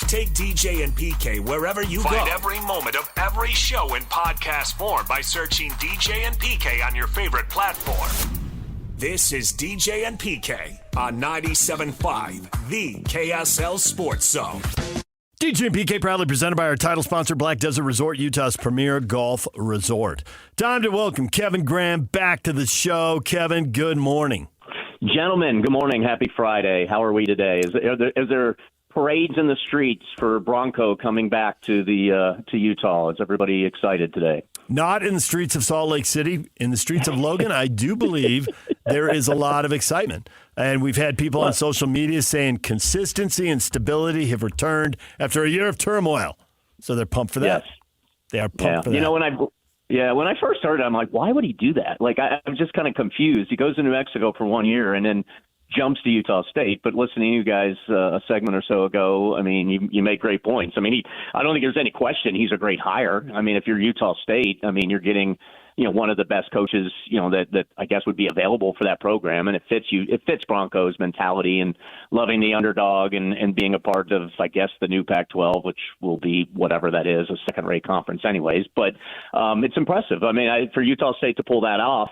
Take DJ and PK wherever you go. Find every moment of every show in podcast form by searching DJ and PK on your favorite platform. This is DJ and PK on 97.5, the KSL Sports Zone. DJ and PK proudly presented by our title sponsor, Black Desert Resort, Utah's premier golf resort. Time to welcome Kevin Graham back to the show. Kevin, good morning. Gentlemen, good morning. Happy Friday. How are we today? Is there parades in the streets for Bronco coming back to Utah? Is everybody excited today? Not in the streets of Salt Lake City. In the streets of Logan, I do believe there is a lot of excitement. And we've had people on social media saying consistency and stability have returned after a year of turmoil. So they're pumped for that. Yes. They are pumped for that. You know, when I first started, I'm like, why would he do that? Like, I'm just kind of confused. He goes to New Mexico for 1 year and then jumps to Utah State. But listening to you guys a segment or so ago, I mean, you make great points. I mean, I don't think there's any question he's a great hire. I mean, if you're Utah State, I mean, you're getting, one of the best coaches, that I guess would be available for that program. And it fits Bronco's mentality and loving the underdog and being a part of, I guess, the new Pac-12, which will be whatever that is, a second-rate conference anyways. But it's impressive. I mean, for Utah State to pull that off,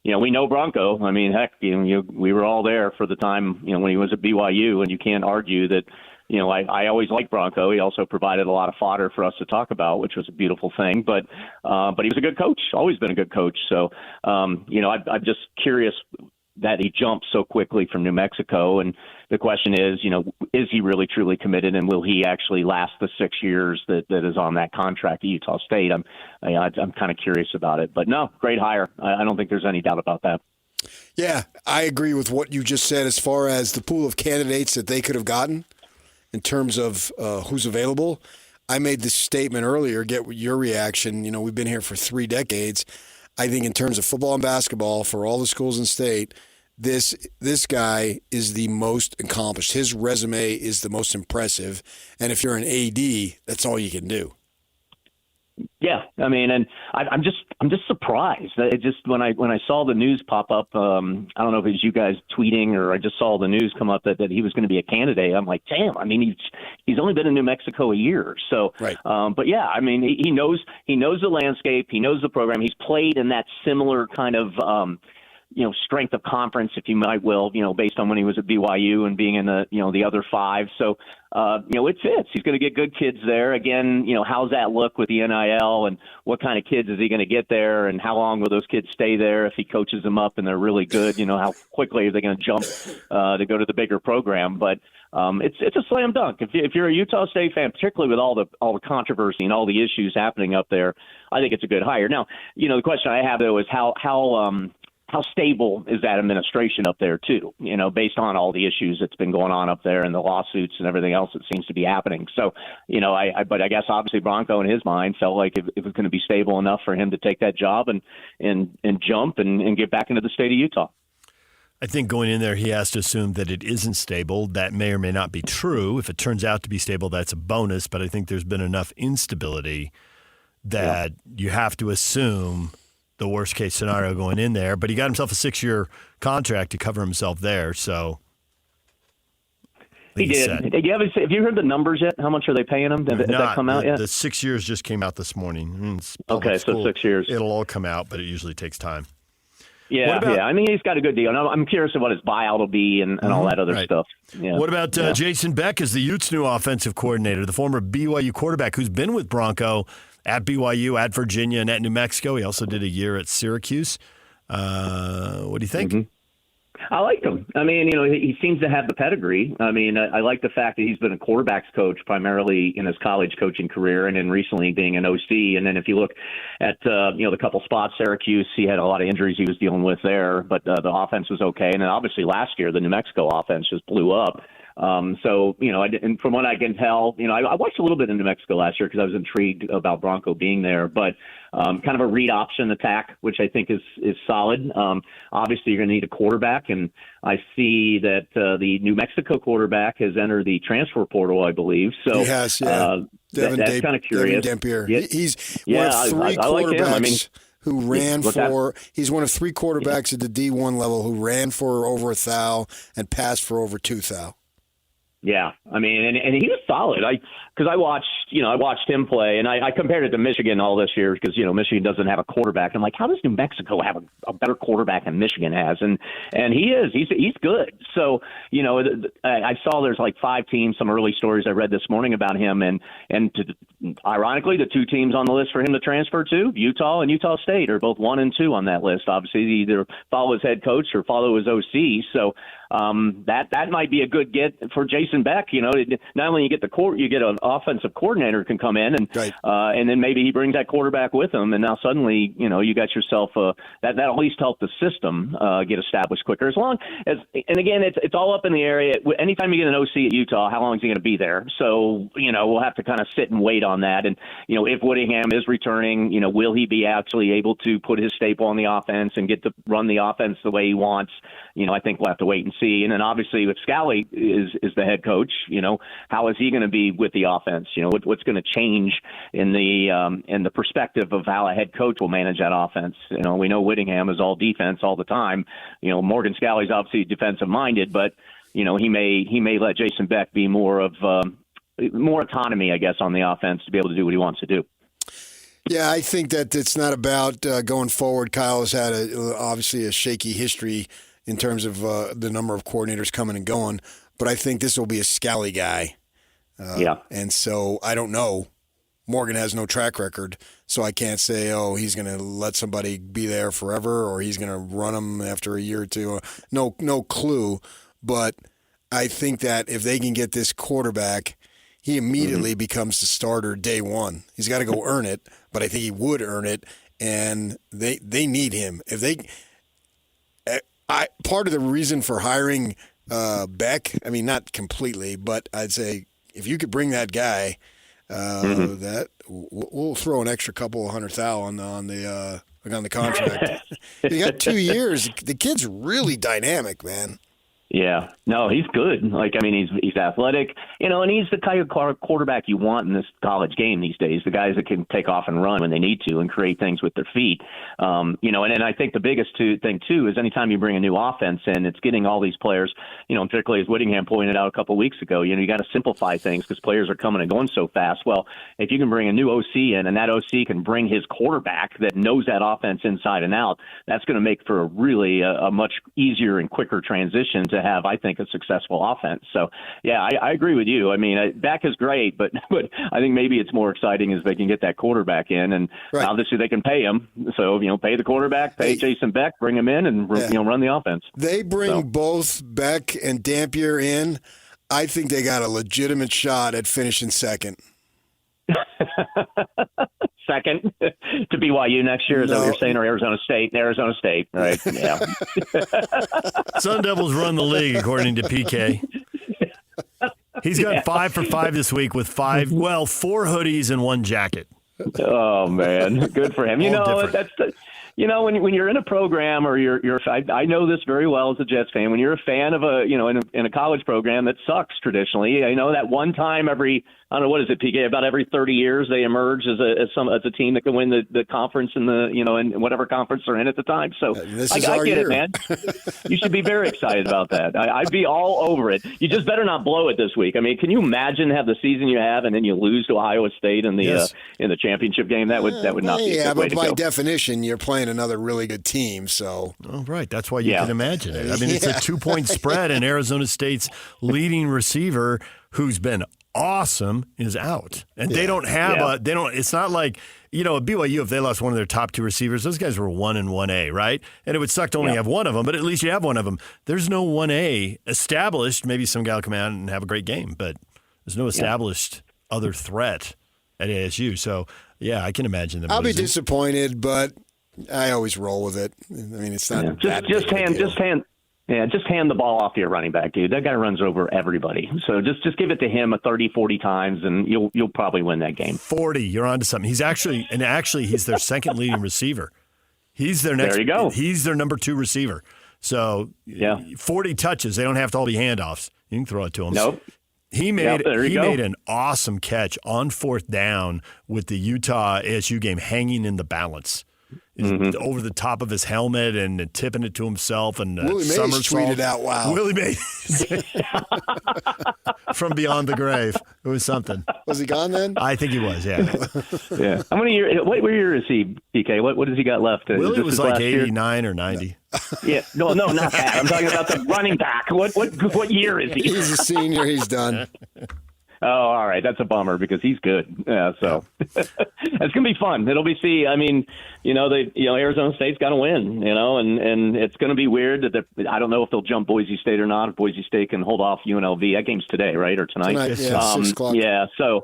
we know Bronco. I mean, heck, we were all there for the time, when he was at BYU, and you can't argue that, I always liked Bronco. He also provided a lot of fodder for us to talk about, which was a beautiful thing. But he was a good coach, always been a good coach. So, I'm just curious that he jumped so quickly from New Mexico. And the question is, is he really truly committed, and will he actually last the 6 years that is on that contract at Utah State? I'm kind of curious about it. But no, great hire. I don't think there's any doubt about that. Yeah, I agree with what you just said as far as the pool of candidates that they could have gotten in terms of who's available. I made this statement earlier, get your reaction. We've been here for 3 decades. I think in terms of football and basketball, for all the schools in state, this guy is the most accomplished. His resume is the most impressive. And if you're an AD, that's all you can do. Yeah, I mean, and I'm just surprised. It just when I saw the news pop up, I don't know if it was you guys tweeting or I just saw the news come up that he was going to be a candidate. I'm like, damn. I mean, he's only been in New Mexico a year, so. Right. But yeah, I mean, he knows the landscape. He knows the program. He's played in that similar kind of strength of conference, if you might will, based on when he was at BYU and being in the other 5. So, it fits. He's going to get good kids there. Again, how's that look with the NIL and what kind of kids is he going to get there and how long will those kids stay there if he coaches them up and they're really good? How quickly are they going to jump to go to the bigger program? But it's a slam dunk. If you're a Utah State fan, particularly with all the controversy and all the issues happening up there, I think it's a good hire. Now, the question I have though is how stable is that administration up there too, based on all the issues that's been going on up there and the lawsuits and everything else that seems to be happening. So, but I guess obviously Bronco in his mind felt like it was going to be stable enough for him to take that job and jump and get back into the state of Utah. I think going in there, he has to assume that it isn't stable. That may or may not be true. If it turns out to be stable, that's a bonus. But I think there's been enough instability that you have to assume the worst case scenario going in there, but he got himself a 6-year contract to cover himself there. So he did. Have you heard the numbers yet? How much are they paying him? Did that come out yet? The 6 years just came out this morning. Okay, so 6 years. It'll all come out, but it usually takes time. Yeah. I mean, he's got a good deal. And I'm curious of what his buyout will be and all that other stuff. Yeah. What about Jason Beck as the Utes' new offensive coordinator, the former BYU quarterback who's been with Bronco at BYU, at Virginia, and at New Mexico? He also did a year at Syracuse. What do you think? Mm-hmm. I like him. I mean, he seems to have the pedigree. I mean, I like the fact that he's been a quarterbacks coach primarily in his college coaching career and then recently being an OC. And then if you look at, the couple spots, Syracuse, he had a lot of injuries he was dealing with there, but the offense was okay. And then obviously last year, the New Mexico offense just blew up. And from what I can tell, I watched a little bit in New Mexico last year because I was intrigued about Bronco being there, but kind of a read option attack, which I think is solid. Obviously, you're going to need a quarterback, and I see that the New Mexico quarterback has entered the transfer portal, I believe. So he has, yeah. That's kind of curious. Devin Dampier. Yeah. He's one of 3 quarterbacks like him. who ran he's one of 3 quarterbacks at the D1 level who ran for over 1,000 and passed for over 2,000. Yeah, I mean, and he was solid. Because I watched him play, and I compared it to Michigan all this year because Michigan doesn't have a quarterback. I'm like, how does New Mexico have a better quarterback than Michigan has? And he's good. So I saw there's like 5 teams. Some early stories I read this morning about him, and ironically, the 2 teams on the list for him to transfer to, Utah and Utah State, are both 1 and 2 on that list. Obviously, they either follow his head coach or follow his OC. So that might be a good get for Jason Beck. Not only you get you get an offensive coordinator who can come in and then maybe he brings that quarterback with him, and now suddenly you got yourself that at least help the system get established quicker. As long as, and again, it's all up in the area. Anytime you get an OC at Utah, how long is he going to be there? So we'll have to kind of sit and wait on that. And if Whittingham is returning, will he be actually able to put his staple on the offense and get to run the offense the way he wants? I think we'll have to wait and see. And then obviously if Scally is the head coach, how is he going to be with the offense? What's going to change in the perspective of how a head coach will manage that offense? We know Whittingham is all defense all the time. Morgan Scally's obviously defensive minded, but he may let Jason Beck be more autonomy, I guess, on the offense to be able to do what he wants to do. Yeah, I think that it's not about going forward. Kyle has had obviously a shaky history in terms of the number of coordinators coming and going, but I think this will be a Scally guy. And so I don't know. Morgan has no track record, so I can't say, he's going to let somebody be there forever or he's going to run them after a year or two. No clue, but I think that if they can get this quarterback, he immediately becomes the starter day one. He's got to go earn it, but I think he would earn it, and they need him. If they part of the reason for hiring Beck, I mean, not completely, but I'd say if you could bring that guy, that we'll throw an extra couple of $100,000 on the contract. You got 2 years. The kid's really dynamic, man. Yeah, no, he's good. He's athletic, and he's the kind of quarterback you want in this college game these days. The guys that can take off and run when they need to and create things with their feet. And I think the biggest thing too is anytime you bring a new offense in, it's getting all these players, particularly as Whittingham pointed out a couple of weeks ago, you got to simplify things because players are coming and going so fast. Well, if you can bring a new OC in and that OC can bring his quarterback that knows that offense inside and out, that's going to make for a much easier and quicker transition to have, I think, a successful offense. So, yeah, I agree with you. I mean, Beck is great, but I think maybe it's more exciting as they can get that quarterback in, and obviously they can pay him. So, pay the quarterback, pay Jason Beck, bring him in, and run the offense. They bring both Beck and Dampier in. I think they got a legitimate shot at finishing second. Second to BYU next year, is that what you're saying, or Arizona State? Arizona State, right? Yeah. Sun Devils run the league, according to PK. He's got 5 for 5 this week with 4 hoodies and 1 jacket. Oh man, good for him. When you're in a program or I know this very well as a Jets fan. When you're a fan of in a college program that sucks traditionally, that one time every, I don't know, what is it, PK? About every 30 years they emerge as a team that can win the conference in in whatever conference they're in at the time. So I get it, man. You should be very excited about that. I'd be all over it. You just better not blow it this week. I mean, can you imagine have the season you have and then you lose to Iowa State in the championship game? That would not be a good way to go. By definition, you're playing another really good team. So right, that's why you can imagine it. I mean, it's a 2-point spread, and Arizona State's leading receiver, who's been awesome, is out, and they don't have it's not like at BYU, if they lost one of their top 2 receivers, those guys were 1 and 1A, right? And it would suck to only have one of them, but at least you have one of them. There's no 1A established. Maybe some guy will come out and have a great game, but there's no established other threat at ASU. So I can imagine them. I'll be disappointed, but I always roll with it. I mean, it's not just hand the ball off to your running back, dude. That guy runs over everybody. So just give it to him 30, 40 times, and you'll probably win that game. 40, you're on to something. He's actually he's their second leading receiver. He's their next. There you go. He's their number 2 receiver. So 40 touches. They don't have to all be handoffs. You can throw it to him. Nope. He made an awesome catch on 4th down with the Utah ASU game hanging in the balance. Over the top of his helmet and tipping it to himself and Willie Mays tweeted out, "Wow, Willie Mays from beyond the grave. It was something. Was he gone then? I think he was, yeah. Yeah. How many years? What year is he, PK? What has he got left? Willie was like 89 or 90. Yeah. No, not that. I'm talking about the running back. What year is he? He's a senior. He's done. Oh, all right. That's a bummer because he's good. Yeah, so it's gonna be fun. It'll be I mean, Arizona State's got to win. And it's gonna be weird that I don't know if they'll jump Boise State or not. If Boise State can hold off UNLV, that game's today, right, or tonight? Yeah, 6 o'clock. Yeah. So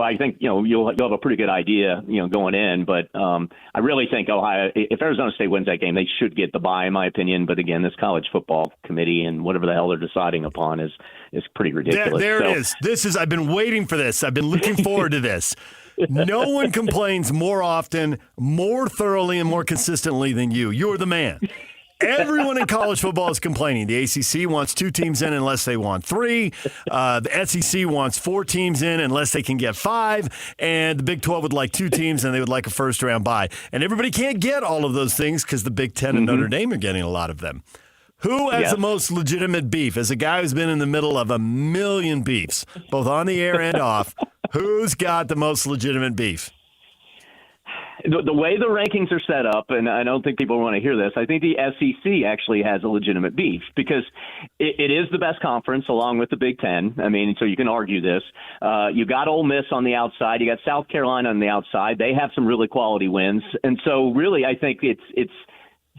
I think you'll have a pretty good idea going in. But I really think Ohio, if Arizona State wins that game, they should get the bye, in my opinion. But again, this college football committee and whatever the hell they're deciding upon is pretty ridiculous. There it is. I've been waiting for this. I've been looking forward to this. No one complains more often, more thoroughly, and more consistently than you. You're the man. Everyone in college football is complaining. The ACC wants 2 teams in unless they want 3. The SEC wants 4 teams in unless they can get 5. And the Big 12 would like 2 teams, and they would like a first-round bye. And everybody can't get all of those things because the Big 10 and Notre Dame are getting a lot of them. Who has the most legitimate beef? As a guy who's been in the middle of a million beefs, both on the air and off, who's got the most legitimate beef? The way the rankings are set up, and I don't think people want to hear this, I think the SEC actually has a legitimate beef because it is the best conference along with the Big Ten. I mean, so you can argue this. You got Ole Miss on the outside. You got South Carolina on the outside. They have some really quality wins. And so really I think it's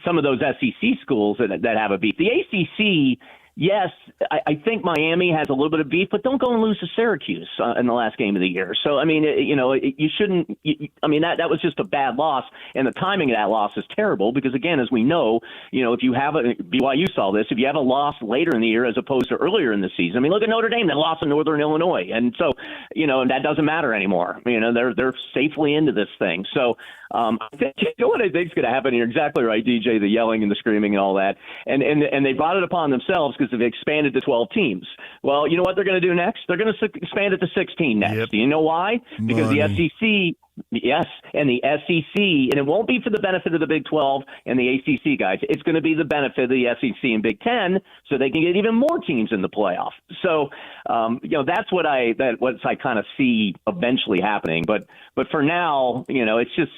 some of those SEC schools that have a beef. The ACC, yes, I think Miami has a little bit of beef, but don't go and lose to Syracuse in the last game of the year. So, I mean, you shouldn't that was just a bad loss, and the timing of that loss is terrible because, again, as we know, if you have BYU saw this, if you have a loss later in the year as opposed to earlier in the season, I mean, look at Notre Dame, they lost in Northern Illinois, and so, that doesn't matter anymore. They're safely into this thing. So, what I think is going to happen, you're exactly right, DJ, the yelling and the screaming and all that, and they brought it upon themselves because they've expanded to 12 teams. Well, you know what they're going to do next? They're going to expand it to 16 next. Yep. Do you know why? Because the SEC, yes, and the SEC, and it won't be for the benefit of the Big 12 and the ACC guys. It's going to be the benefit of the SEC and Big 10, so they can get even more teams in the playoff. So, that's what I kind of see eventually happening. But for now, it's just.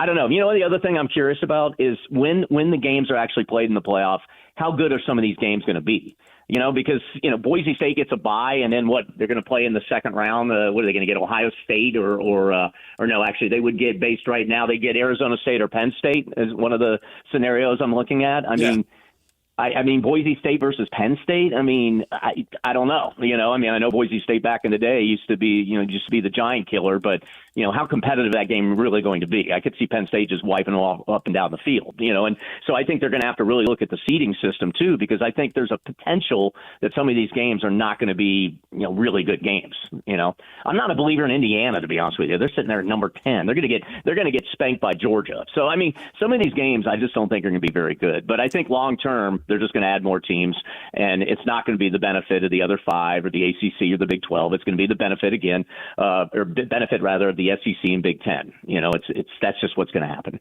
I don't know. The other thing I'm curious about is when the games are actually played in the playoff, how good are some of these games going to be? Because Boise State gets a bye, and then what? They're going to play in the second round. What are they going to get? Ohio State or no? Actually, they would get based right now. They get Arizona State or Penn State as one of the scenarios I'm looking at. I mean, Boise State versus Penn State. I mean, I don't know. I know Boise State back in the day used to be the giant killer, but how competitive that game really going to be? I could see Penn State just wiping them all up and down the field. And so I think they're going to have to really look at the seeding system too, because I think there's a potential that some of these games are not going to be really good games. I'm not a believer in Indiana, to be honest with you. They're sitting there at number 10. They're going to get spanked by Georgia. So I mean, some of these games I just don't think are going to be very good. But I think long term they're just going to add more teams, and it's not going to be the benefit of the other 5 or the ACC or the Big 12. It's going to be the benefit again, or benefit rather of the SEC and Big 10. That's just what's going to happen.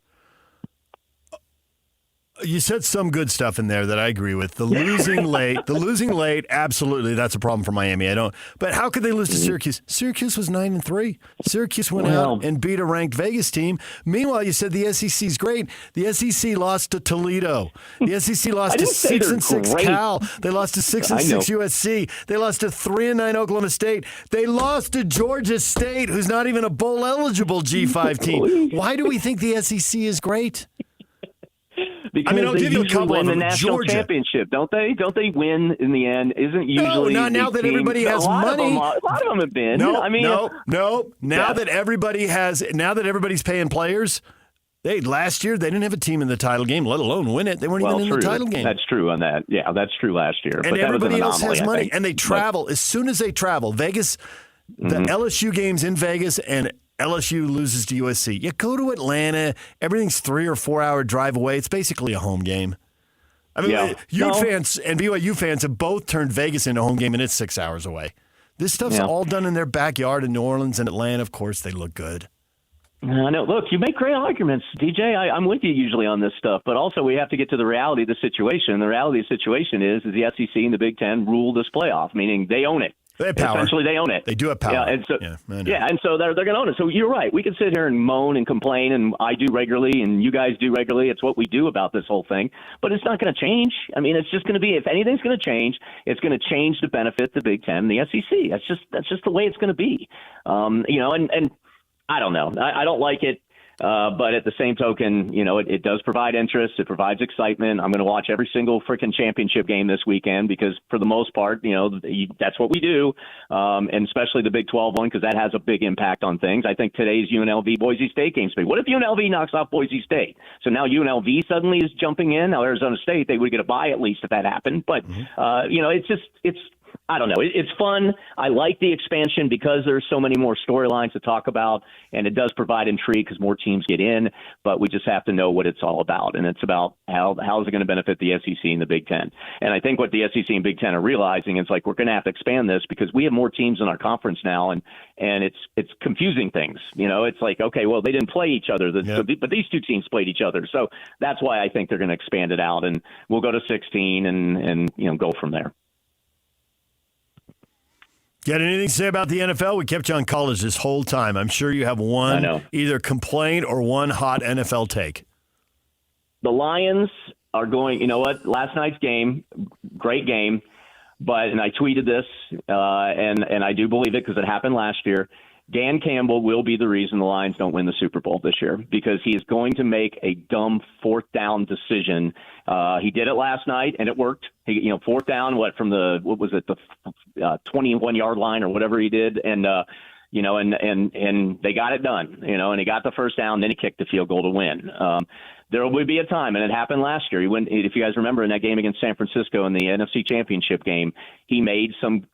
You said some good stuff in there that I agree with. The losing late, absolutely, that's a problem for Miami. But how could they lose to Syracuse? Syracuse was 9-3. Syracuse went out and beat a ranked Vegas team. Meanwhile, you said the SEC's great. The SEC lost to Toledo. The SEC lost to 6-6 Cal. They lost to 6-6 USC. They lost to 3-9 Oklahoma State. They lost to Georgia State, who's not even a bowl eligible G5 team. Why do we think the SEC is great? Because I'll give you a couple win of them. the national championship, don't they? Don't they win in the end? Isn't usually not now that everybody has money. A lot of them have been. No. Now that everybody's paying players, last year they didn't have a team in the title game, let alone win it. They weren't even in the title game. That's true on that. Yeah, that's true last year. And but everybody else has money, and they travel. As soon as they travel, Vegas, the LSU games in Vegas, and LSU loses to USC. You go to Atlanta, everything's 3 or 4 hour drive away. It's basically a home game. I mean, fans and BYU fans have both turned Vegas into a home game, and it's 6 hours away. This stuff's all done in their backyard in New Orleans and Atlanta. Of course, they look good. No, look, you make great arguments, DJ. I'm with you usually on this stuff, but also we have to get to the reality of the situation. The reality of the situation is the SEC and the Big Ten rule this playoff, meaning they own it. They have power. Essentially, they own it. They do have power. Yeah, and so they're going to own it. So you're right. We can sit here and moan and complain, and I do regularly, and you guys do regularly. It's what we do about this whole thing. But it's not going to change. I mean, it's just going to be, if anything's going to change, it's going to change to benefit the Big Ten and the SEC. That's just the way it's going to be. And I don't know. I don't like it. But at the same token, it does provide interest. It provides excitement. I'm going to watch every single freaking championship game this weekend because, for the most part, that's what we do, and especially the Big 12 one because that has a big impact on things. I think today's UNLV-Boise State game's big. What if UNLV knocks off Boise State? So now UNLV suddenly is jumping in. Now Arizona State, they would get a bye at least if that happened. But, it's I don't know. It's fun. I like the expansion because there's so many more storylines to talk about, and it does provide intrigue because more teams get in, but we just have to know what it's all about, and it's about how is it going to benefit the SEC and the Big Ten. And I think what the SEC and Big Ten are realizing is, like, we're going to have to expand this because we have more teams in our conference now, and it's confusing things. It's like, okay, well, they didn't play each other, but these two teams played each other. So that's why I think they're going to expand it out, and we'll go to 16 and go from there. Got anything to say about the NFL? We kept you on college this whole time. I'm sure you have one either complaint or one hot NFL take. The Lions are going, last night's game, great game, and I tweeted this, and I do believe it because it happened last year. Dan Campbell will be the reason the Lions don't win the Super Bowl this year because he is going to make a dumb fourth down decision. He did it last night, and it worked. Fourth down, from the 21-yard line or whatever he did, and they got it done. And he got the first down, then he kicked the field goal to win. There would be a time, and it happened last year. If you guys remember, in that game against San Francisco in the NFC Championship game, he made some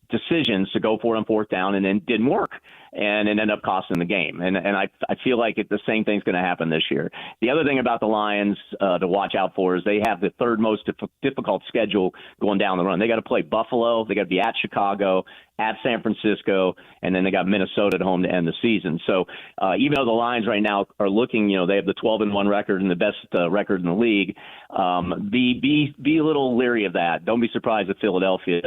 decisions to go for it on fourth down and then didn't work, and it ended up costing the game. And I feel like the same thing's going to happen this year. The other thing about the Lions to watch out for is they have the third most difficult schedule going down the run. They got to play Buffalo, they got to be at Chicago, at San Francisco, and then they got Minnesota at home to end the season. So even though the Lions right now are looking, they have the 12-1 record and the best record in the league, be a little leery of that. Don't be surprised if Philadelphia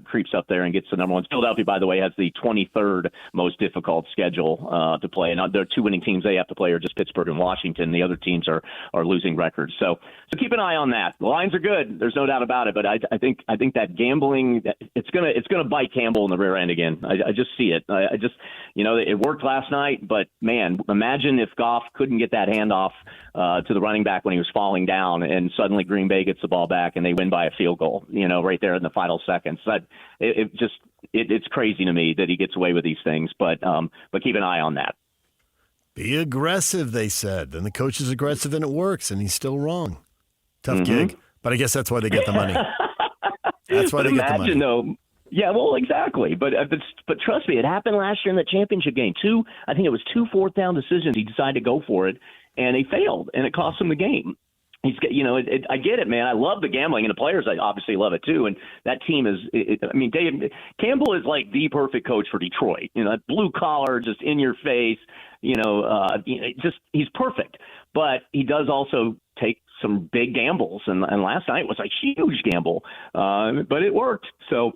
creeps up there and gets the number one. Philadelphia, by the way, has the 23rd most difficult schedule to play, and their two winning teams they have to play are just Pittsburgh and Washington. The other teams are losing records. So keep an eye on that. The Lions are good. There's no doubt about it. But I think that gambling, it's gonna bite Campbell in the rear end again. I just see it. It worked last night, but man, imagine if Goff couldn't get that handoff to the running back when he was falling down, and suddenly Green Bay gets the ball back and they win by a field goal. Right there in the final seconds. It's crazy to me that he gets away with these things, but keep an eye on that. Be aggressive, they said. Then the coach is aggressive and it works, and he's still wrong. Tough gig, but I guess that's why they get the money. That's why they get the money. Though. Yeah, well, exactly. But trust me, it happened last year in the championship game. I think it was 2 fourth down decisions. He decided to go for it, and he failed, and it cost him the game. I get it, man. I love the gambling, and the players I obviously love it too. And that team Dave Campbell is like the perfect coach for Detroit. That blue collar, just in your face. He's perfect. But he does also take some big gambles, and last night was a huge gamble, but it worked. So.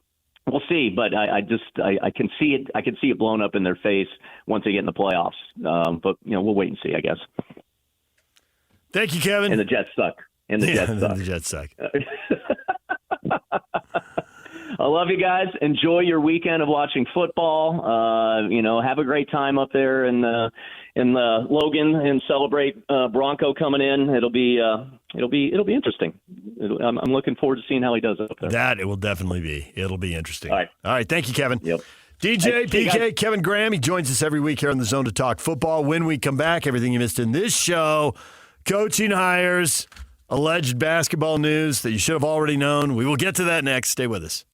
We'll see, but I can see it. I can see it blown up in their face once they get in the playoffs. But we'll wait and see, I guess. Thank you, Kevin. And the Jets suck. The Jets suck. I love you guys. Enjoy your weekend of watching football. Have a great time up there in Logan and celebrate Bronco coming in. It'll be interesting. I'm looking forward to seeing how he does up there. That it will definitely be. It'll be interesting. All right. Thank you, Kevin. Yep. DJ, PK, Kevin Graham. He joins us every week here on The Zone to talk football. When we come back, everything you missed in this show, coaching hires, alleged basketball news that you should have already known. We will get to that next. Stay with us.